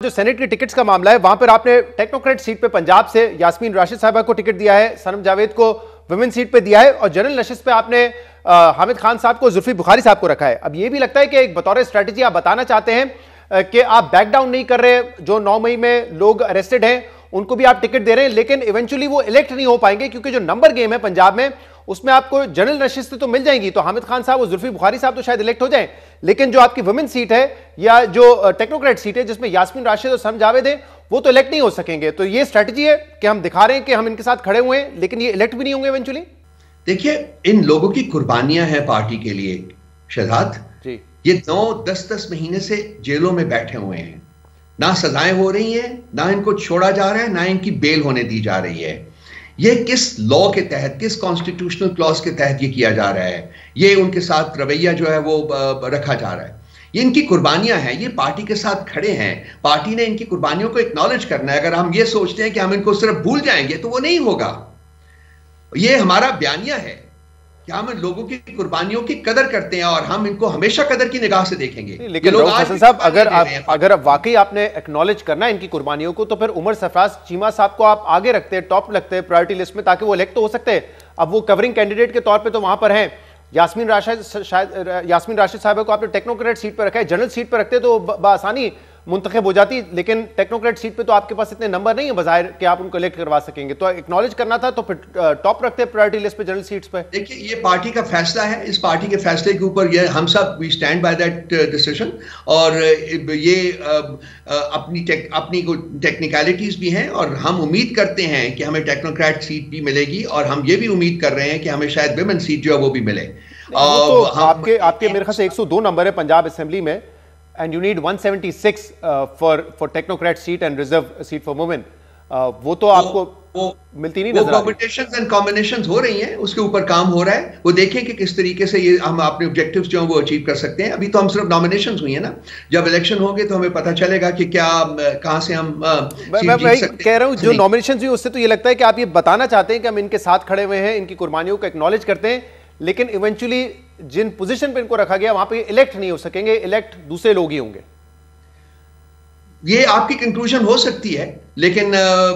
जो सेनेट की टिकट्स का मामला है, वहां पर आपने टेक्नोक्रेट सीट पे पंजाब से यास्मीन राशिद साहिबा को टिकट दिया है, सनम जावेद को वुमेन सीट पे दिया है, और जनरल नशिस्त पे आपने हामिद खान साहब को, जुल्फी बुखारी साहब को रखा है। अब ये भी लगता है कि एक बतौर स्ट्रैटेजी आप बताना चाहते हैं कि आप बैक डाउन नहीं कर रहे, जो 9 मई में लोग अरेस्टेड हैं उनको भी आप टिकट दे रहे हैं, लेकिन इवेंचुअली वो इलेक्ट नहीं हो पाएंगे, क्योंकि जो नंबर गेम है पंजाब में उसमें आपको जनरल नशिस्त तो मिल जाएंगी, तो हामिद खान साहब और जुल्फी बुखारी साहब तो शायद इलेक्ट हो जाएं, लेकिन जो आपकी वुमेन सीट है या जो टेक्नोक्रेट सीट है जिसमें यास्मीन राशिद और सनम जावेद है, वो तो इलेक्ट नहीं हो सकेंगे। तो ये स्ट्रैटेजी है कि हम दिखा रहे हैं कि हम इनके साथ खड़े हुए हैं, लेकिन ये इलेक्ट भी नहीं होंगे इवेंचुअली। देखिए, इन लोगों की कुर्बानियां हैं पार्टी के लिए शहजाद जी। ये 9-10 महीने से जेलों में बैठे हुए हैं, ना सजाएं हो रही हैं, ना इनको छोड़ा जा रहा है, ना इनकी बेल होने दी जा रही है। ये किस लॉ के तहत, किस कॉन्स्टिट्यूशनल क्लॉज के तहत ये किया जा रहा है? ये उनके साथ रवैया जो है वो रखा जा रहा है। ये इनकी कुर्बानियां हैं, ये पार्टी के साथ खड़े हैं, पार्टी ने इनकी कुर्बानियों को एक्नॉलेज करना है। अगर हम ये सोचते हैं कि हम इनको सिर्फ भूल जाएंगे तो वो नहीं होगा। ये हमारा बयानिया है कि हम लोगों की कुर्बानियों की कदर करते हैं और हम इनको हमेशा कदर की निगाह से देखेंगे। लेकिन हसन साहब, अगर वाकई आपने एक्नॉलेज करना है इनकी कुर्बानियों को, तो फिर उमर सरफराज चीमा साहब को आप आगे रखते हैं, टॉप रखते हैं प्रायोरिटी लिस्ट में, ताकि वो इलेक्ट तो हो सकते हैं। अब वो कवरिंग कैंडिडेट के तौर पर तो वहां पर हैं। यास्मीन राशिद साहब को आपने टेक्नोक्रेट सीट पर रखा है, जनरल सीट पर रखते तो बआसानी मुंतखब हो जाती, लेकिन टेक्नोक्रेट सीट पे तो आपके पास इतने नंबर नहीं है बजाय कि आप उनको इलेक्ट करवा सकेंगे। तो एक्नॉलेज करना था, तो फिर टॉप रखते हैं प्रायोरिटी लिस्ट पे जनरल सीट्स पे। देखिए, ये पार्टी का फैसला है, इस पार्टी के फैसले के ऊपर ये हम सब we stand by that decision. और ये अपनी टेक्निकलिटीज भी हैं, और हम उम्मीद करते हैं कि हमें टेक्नोक्रेट सीट भी मिलेगी, और हम ये भी उम्मीद कर रहे हैं कि हमें शायद विमेन सीट जो है वो भी मिले। तो आपके मेरे ख्याल से 102 नंबर है पंजाब असेंबली में, and you need 176 for technocrat seat and reserve seat for women. वो तो आपको मिलती नहीं नजर आती। परम्यूटेशंस एंड कॉम्बिनेशंस हो रही हैं, उसके ऊपर काम हो रहा है। वो देखें कि किस तरीके से ये हम अपने ऑब्जेक्टिव्स जो हैं वो अचीव कर सकते हैं। अभी तो हम सिर्फ नॉमिनेशंस हुई है ना, जब इलेक्शन होंगे तो हमें पता चलेगा कि क्या कहां से हम मैं कह रहा हूं, जो नॉमिनेशंस हुई उससे तो ये लगता है कि आप ये बताना चाहते हैं कि हम इनके साथ खड़े हुए हैं, इनकी कुर्बानियों को एक्नॉलेज करते हैं, लेकिन इवेंचुअली जिन पोजीशन पे इनको रखा गया वहां पे इलेक्ट नहीं हो सकेंगे, इलेक्ट दूसरे लोग ही होंगे। ये आपकी कंक्लूजन हो सकती है, लेकिन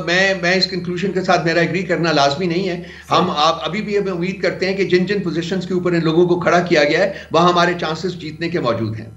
मैं इस कंक्लूजन के साथ मेरा एग्री करना लाजमी नहीं है। हम आप अभी भी हमें उम्मीद करते हैं कि जिन जिन पोजीशंस के ऊपर इन लोगों को खड़ा किया गया है वहां हमारे चांसेस जीतने के मौजूद हैं।